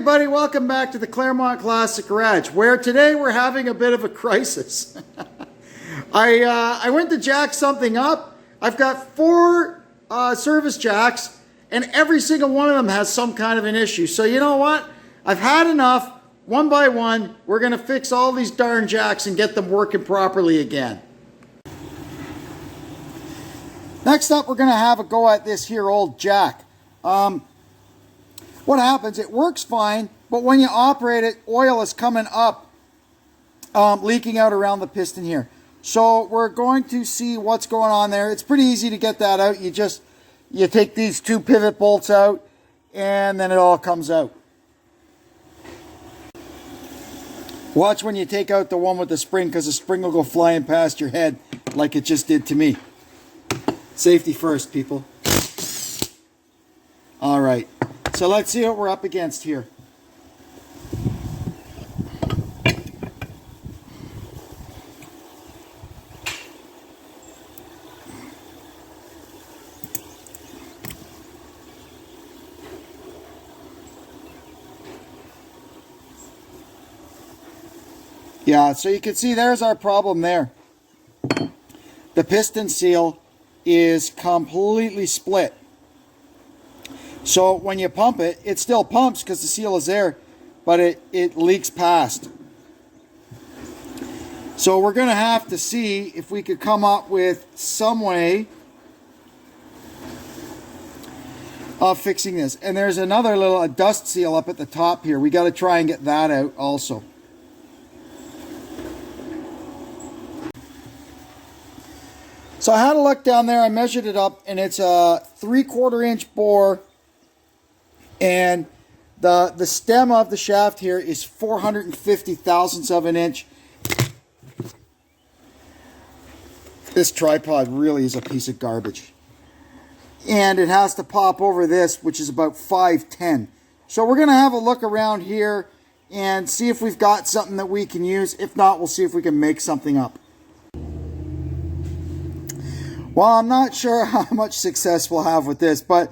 everybody, welcome back to the Claremont Classic Garage, where today we're having a bit of a crisis. I went to jack something up. I've got 4 service jacks, and every single one of them has some kind of an issue. So you know what? I've had enough. One by one, we're going to fix all these darn jacks and get them working properly again. Next up, we're going to have a go at this here old jack. What happens, it works fine, but when you operate it, oil is coming up, leaking out around the piston here. So we're going to see what's going on there. It's pretty easy to get that out. You take these 2 pivot bolts out, and then it all comes out. Watch when you take out the one with the spring, because the spring will go flying past your head like it just did to me. Safety first, people. All right. So let's see what we're up against here. Yeah, so you can see there's our problem there. The piston seal is completely split. So when you pump it, it still pumps because the seal is there, but it leaks past. So we're going to have to see if we could come up with some way of fixing this. And there's another a dust seal up at the top here. We got to try and get that out also. So I had a look down there, I measured it up, and it's a 3/4 inch bore, and the stem of the shaft here is 450 thousandths of an inch. This tripod really is a piece of garbage. And it has to pop over this, which is about 5'10". So we're going to have a look around here and see if we've got something that we can use. If not, we'll see if we can make something up. Well, I'm not sure how much success we'll have with this, but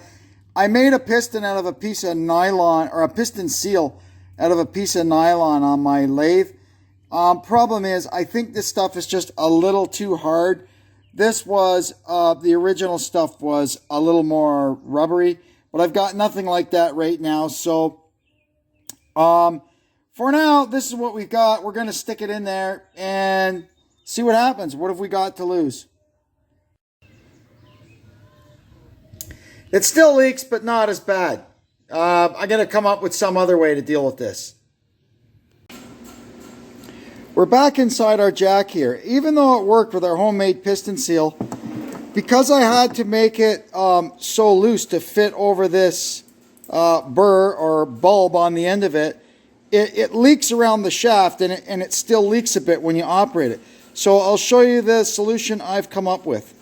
I made a piston out of a piece of nylon, or a piston seal out of a piece of nylon on my lathe. Problem is, I think this stuff is just a little too hard. This was, the original stuff was a little more rubbery, but I've got nothing like that right now. So, for now, this is what we've got. We're going to stick it in there and see what happens. What have we got to lose? It still leaks, but not as bad. I'm going to come up with some other way to deal with this. We're back inside our jack here. Even though it worked with our homemade piston seal, because I had to make it so loose to fit over this burr or bulb on the end of it, it leaks around the shaft, and it still leaks a bit when you operate it. So I'll show you the solution I've come up with.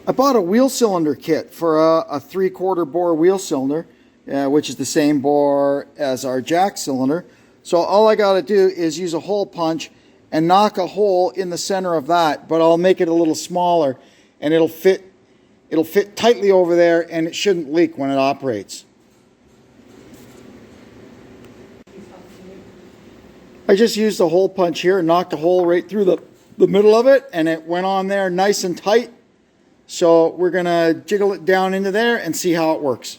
I bought a wheel cylinder kit for a 3/4 bore wheel cylinder, which is the same bore as our jack cylinder. So all I got to do is use a hole punch and knock a hole in the center of that, but I'll make it a little smaller, and it'll fit tightly over there, and it shouldn't leak when it operates. I just used a hole punch here and knocked a hole right through the middle of it, and it went on there nice and tight. So we're going to jiggle it down into there and see how it works.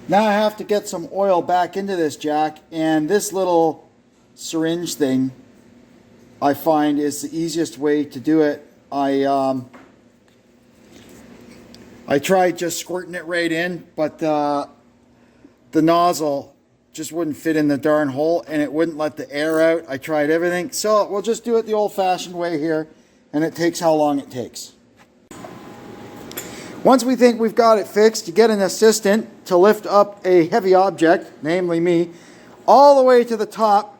Now I have to get some oil back into this jack, and this little syringe thing I find is the easiest way to do it. I tried just squirting it right in, but the nozzle just wouldn't fit in the darn hole, and it wouldn't let the air out. I tried everything, so we'll just do it the old-fashioned way here. And it takes how long it takes. Once we think we've got it fixed, you get an assistant to lift up a heavy object, namely me, all the way to the top,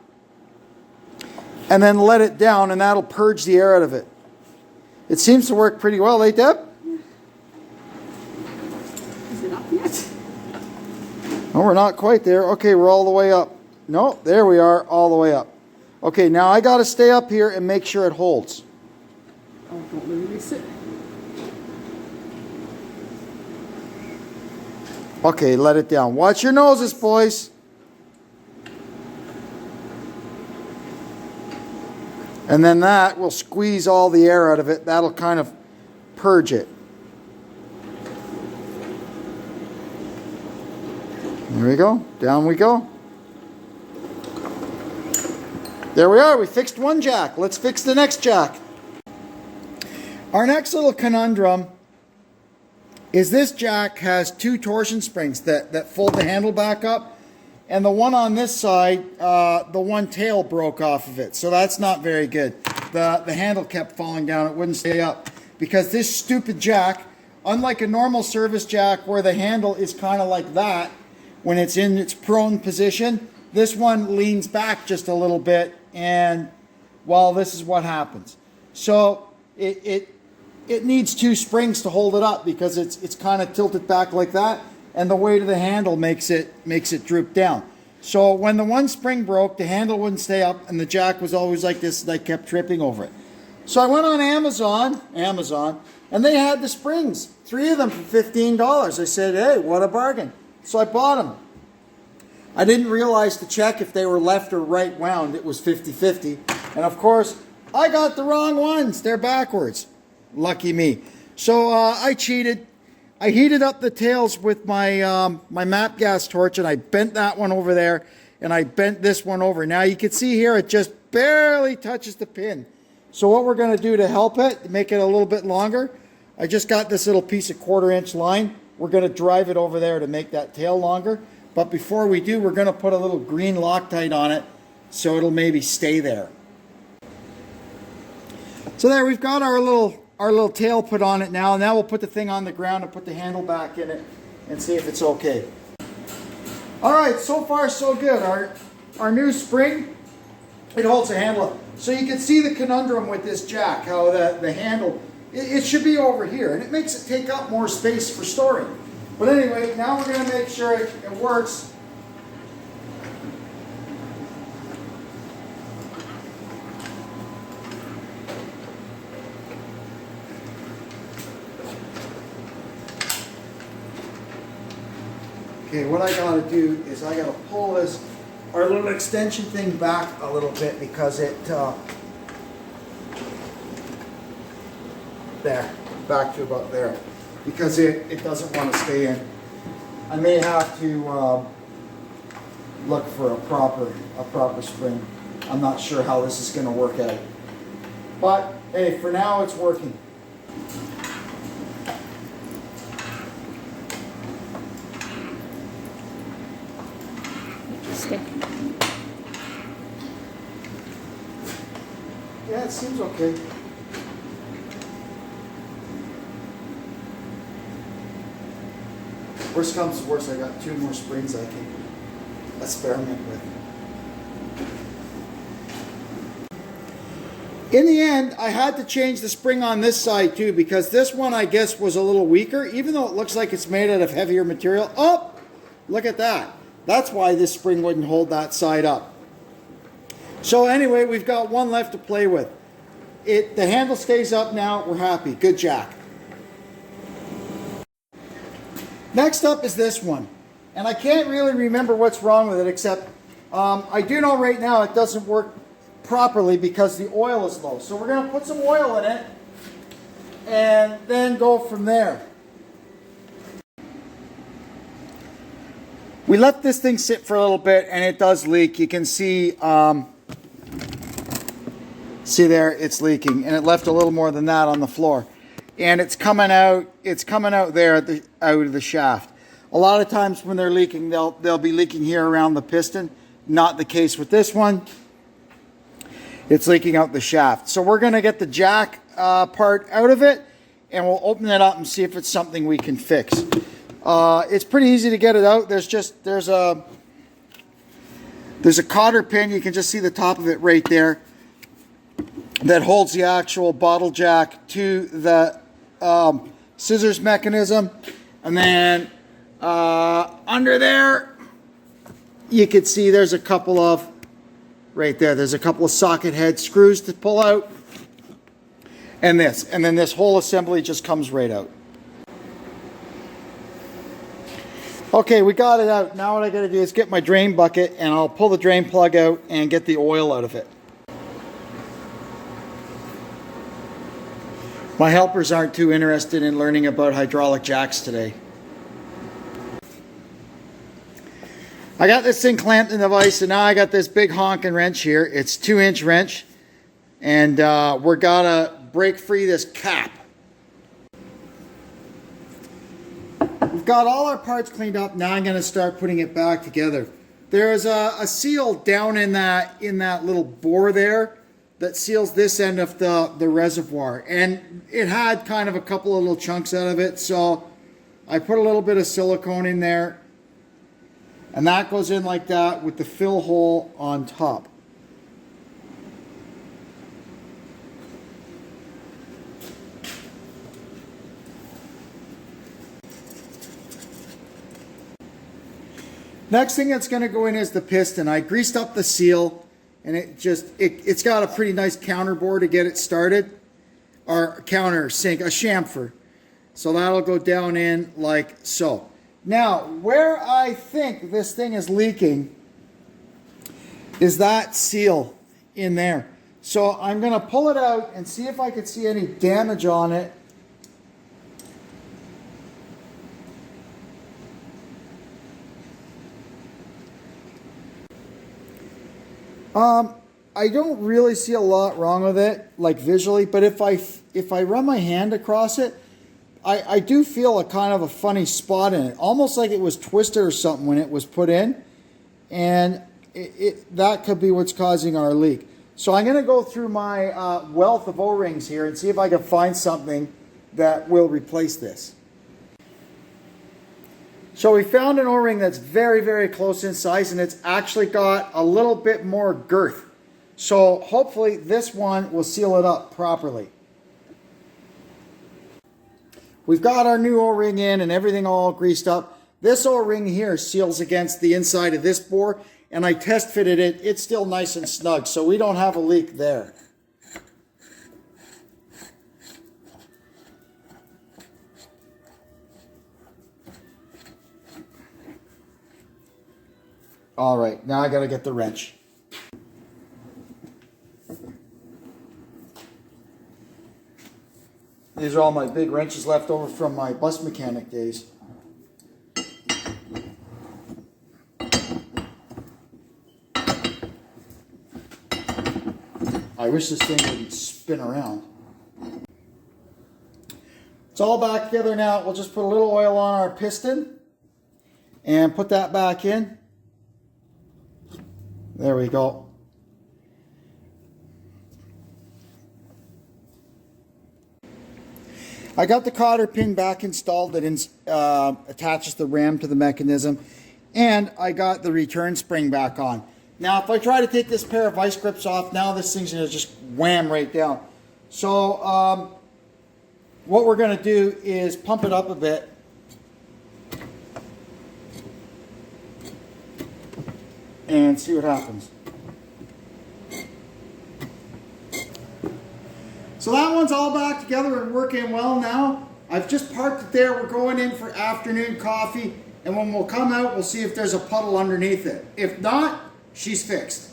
and then let it down, and that'll purge the air out of it. It seems to work pretty well, eh, Deb? Is it up yet? No, we're not quite there. Okay, we're all the way up. No, there we are, all the way up. Okay, now I got to stay up here and make sure it holds. Oh, don't release it. Okay, let it down. Watch your noses, boys. And then that will squeeze all the air out of it. That'll kind of purge it. There we go. Down we go. There we are. We fixed one jack. Let's fix the next jack. Our next little conundrum is this jack has two torsion springs that fold the handle back up. And the one on this side, the one tail broke off of it. So that's not very good. The handle kept falling down. It wouldn't stay up. Because this stupid jack, unlike a normal service jack where the handle is kind of like that, when it's in its prone position, this one leans back just a little bit. And, well, this is what happens. So it needs two springs to hold it up because it's kind of tilted back like that. And the weight of the handle makes it droop down. So when the one spring broke, the handle wouldn't stay up, and the jack was always like this, and I kept tripping over it. So I went on Amazon, and they had the springs, 3 of them for $15. I said, hey, what a bargain. So I bought them. I didn't realize to check if they were left or right wound. It was 50-50. And of course, I got the wrong ones. They're backwards. Lucky me. So I cheated. I heated up the tails with my my map gas torch, and I bent that one over there, and I bent this one over. Now you can see here it just barely touches the pin. So what we're going to do to help it, make it a little bit longer, I just got this little piece of 1/4-inch line. We're going to drive it over there to make that tail longer. But before we do, we're going to put a little green Loctite on it so it'll maybe stay there. So there, we've got our little tail put on it now. Now we'll put the thing on the ground and put the handle back in it and see if it's okay. All right, so far so good. Our new spring, it holds the handle up. So you can see the conundrum with this jack, how the handle, it should be over here, and it makes it take up more space for storing. But anyway, now we're going to make sure it works. Okay, what I got to do is I got to pull this, our little extension thing back a little bit because it, there, back to about there, because it doesn't want to stay in. I may have to look for a proper spring. I'm not sure how this is going to work out. But hey, for now it's working. Stick. Yeah, it seems okay. Worst comes to worst, I got 2 more springs I can experiment with. In the end, I had to change the spring on this side too, because this one I guess was a little weaker, even though it looks like it's made out of heavier material. Oh, look at that. That's why this spring wouldn't hold that side up. So anyway, we've got one left to play with. The handle stays up now. We're happy. Good jack. Next up is this one. And I can't really remember what's wrong with it, except I do know right now it doesn't work properly because the oil is low. So we're going to put some oil in it and then go from there. We left this thing sit for a little bit and it does leak. You can see, see there, it's leaking, and it left a little more than that on the floor. And it's coming out there out of the shaft. A lot of times when they're leaking, they'll be leaking here around the piston. Not the case with this one. It's leaking out the shaft. So we're going to get the jack part out of it, and we'll open it up and see if it's something we can fix. It's pretty easy to get it out. There's a cotter pin. You can just see the top of it right there that holds the actual bottle jack to the scissors mechanism. And then under there, you can see there's a couple of, right there, there's a couple of socket head screws to pull out. And then this whole assembly just comes right out. Okay, we got it out. Now what I gotta do is get my drain bucket and I'll pull the drain plug out and get the oil out of it. My helpers aren't too interested in learning about hydraulic jacks today. I got this thing clamped in the vise, and now I got this big honking wrench here. It's 2-inch wrench, and we're gonna break free this cap. We've got all our parts cleaned up. Now I'm gonna start putting it back together. There's a seal down in that little bore there that seals this end of the reservoir, and it had kind of a couple of little chunks out of it, so I put a little bit of silicone in there. And that goes in like that with the fill hole on top. Next thing that's going to go in is the piston. I greased up the seal, and it's got a pretty nice counter bore to get it started, or counter sink, a chamfer. So that'll go down in like so. Now, where I think this thing is leaking is that seal in there. So I'm going to pull it out and see if I can see any damage on it. I don't really see a lot wrong with it, like visually, but if I run my hand across it, I do feel a kind of a funny spot in it, almost like it was twisted or something when it was put in, and that could be what's causing our leak. So I'm going to go through my wealth of O-rings here and see if I can find something that will replace this. So we found an O-ring that's very, very close in size, and it's actually got a little bit more girth. So hopefully this one will seal it up properly. We've got our new O-ring in and everything all greased up. This O-ring here seals against the inside of this bore, and I test fitted it. It's still nice and snug, so we don't have a leak there. All right, now I gotta get the wrench. These are all my big wrenches left over from my bus mechanic days. I wish this thing wouldn't spin around. It's all back together now. We'll just put a little oil on our piston and put that back in. There we go. I got the cotter pin back installed that attaches the ram to the mechanism, and I got the return spring back on. Now if I try to take this pair of vice grips off, now this thing's going to just wham right down. So what we're going to do is pump it up a bit. And see what happens. So that one's all back together and working well now. I've just parked it there. We're going in for afternoon coffee, and when we'll come out, we'll see if there's a puddle underneath it. If not, she's fixed.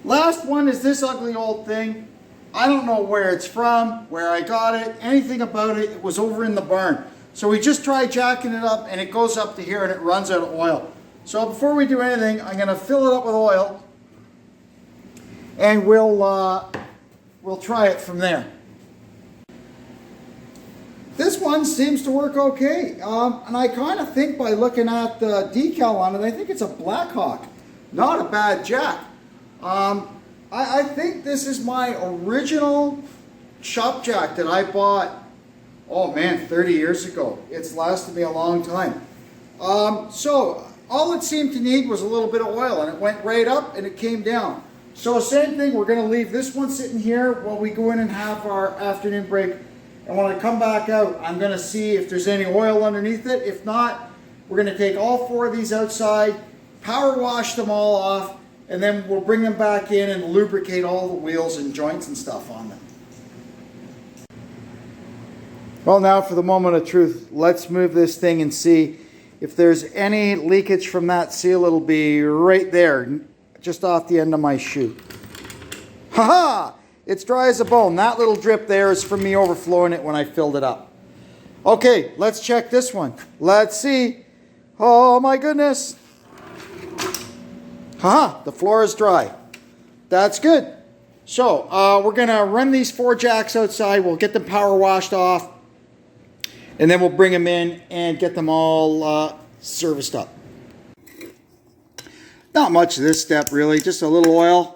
Last one is this ugly old thing. I don't know where it's from, where I got it, anything about it. It was over in the barn. So we just tried jacking it up, and it goes up to here and it runs out of oil. So before we do anything, I'm going to fill it up with oil, and we'll try it from there. This one seems to work okay, and I kind of think by looking at the decal on it, I think it's a Blackhawk, not a bad jack. I think this is my original shop jack that I bought, oh man, 30 years ago. It's lasted me a long time. So all it seemed to need was a little bit of oil, and it went right up and it came down. So same thing, we're going to leave this one sitting here while we go in and have our afternoon break. And when I come back out, I'm going to see if there's any oil underneath it. If not, we're going to take all 4 of these outside, power wash them all off, and then we'll bring them back in and lubricate all the wheels and joints and stuff on them. Well, now for the moment of truth, let's move this thing and see If there's any leakage from that seal, it'll be right there, just off the end of my shoe. Haha! It's dry as a bone. That little drip there is from me overflowing it when I filled it up. Okay, let's check this one. Let's see. Oh my goodness. Haha, the floor is dry. That's good. So, we're going to run these 4 jacks outside. We'll get them power washed off. And then we'll bring them in and get them all serviced up. Not much of this step really, just a little oil.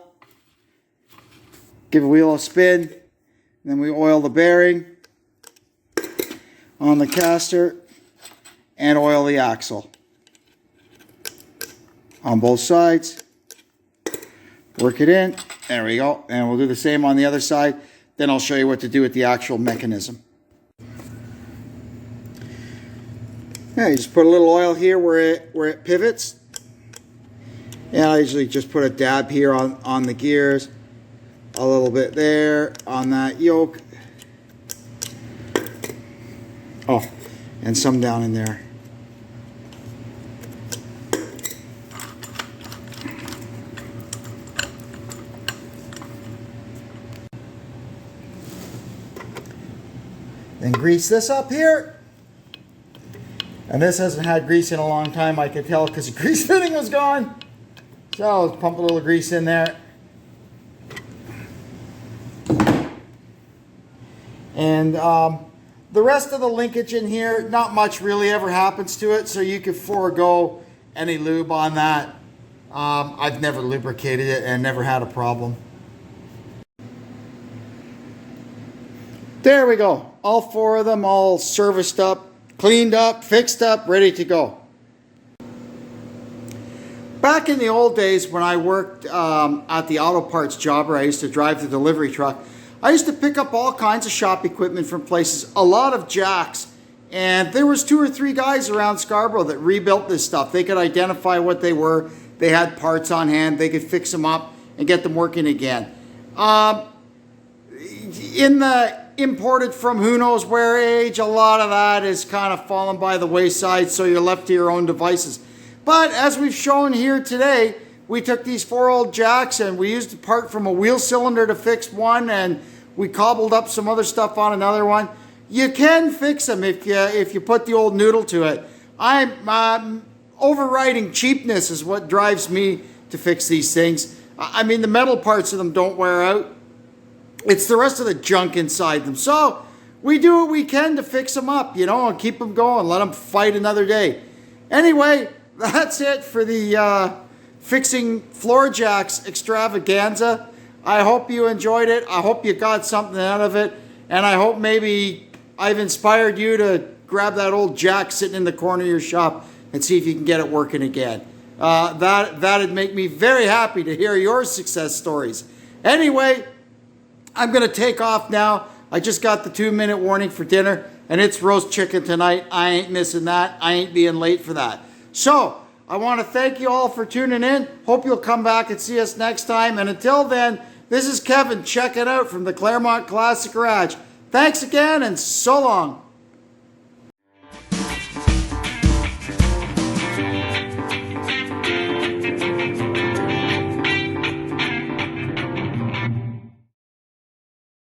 Give a wheel a spin. Then we oil the bearing on the caster and oil the axle on both sides. Work it in. There we go. And we'll do the same on the other side. Then I'll show you what to do with the actual mechanism. Yeah, you just put a little oil here where it pivots. And I usually just put a dab here on the gears. A little bit there on that yoke. Oh, and some down in there. Then grease this up here. And this hasn't had grease in a long time, I could tell, because the grease fitting was gone. So I'll pump a little grease in there. And the rest of the linkage in here, not much really ever happens to it, so you can forego any lube on that. I've never lubricated it and never had a problem. There we go. All 4 of them all serviced up, cleaned up, fixed up, ready to go. Back in the old days when I worked at the auto parts jobber, I used to drive the delivery truck. I used to pick up all kinds of shop equipment from places, a lot of jacks. And there was 2 or 3 guys around Scarborough that rebuilt this stuff. They could identify what they were. They had parts on hand. They could fix them up and get them working again. In the imported from who knows where age, a lot of that is kind of fallen by the wayside, so you're left to your own devices. But as we've shown here today, we took these 4 old jacks and we used a part from a wheel cylinder to fix one, and we cobbled up some other stuff on another one. You can fix them if you put the old noodle to it. I'm overriding cheapness is what drives me to fix these things. I mean, the metal parts of them don't wear out. It's the rest of the junk inside them. So we do what we can to fix them up, you know, and keep them going. Let them fight another day. Anyway, that's it for the fixing floor jacks extravaganza. I hope you enjoyed it. I hope you got something out of it. And I hope maybe I've inspired you to grab that old jack sitting in the corner of your shop and see if you can get it working again. That'd make me very happy to hear your success stories. Anyway, I'm going to take off now. I just got the 2-minute warning for dinner, and it's roast chicken tonight. I ain't missing that. I ain't being late for that. So, I want to thank you all for tuning in. Hope you'll come back and see us next time. And until then, this is Kevin checking out from the Claremont Classic Garage. Thanks again, and so long.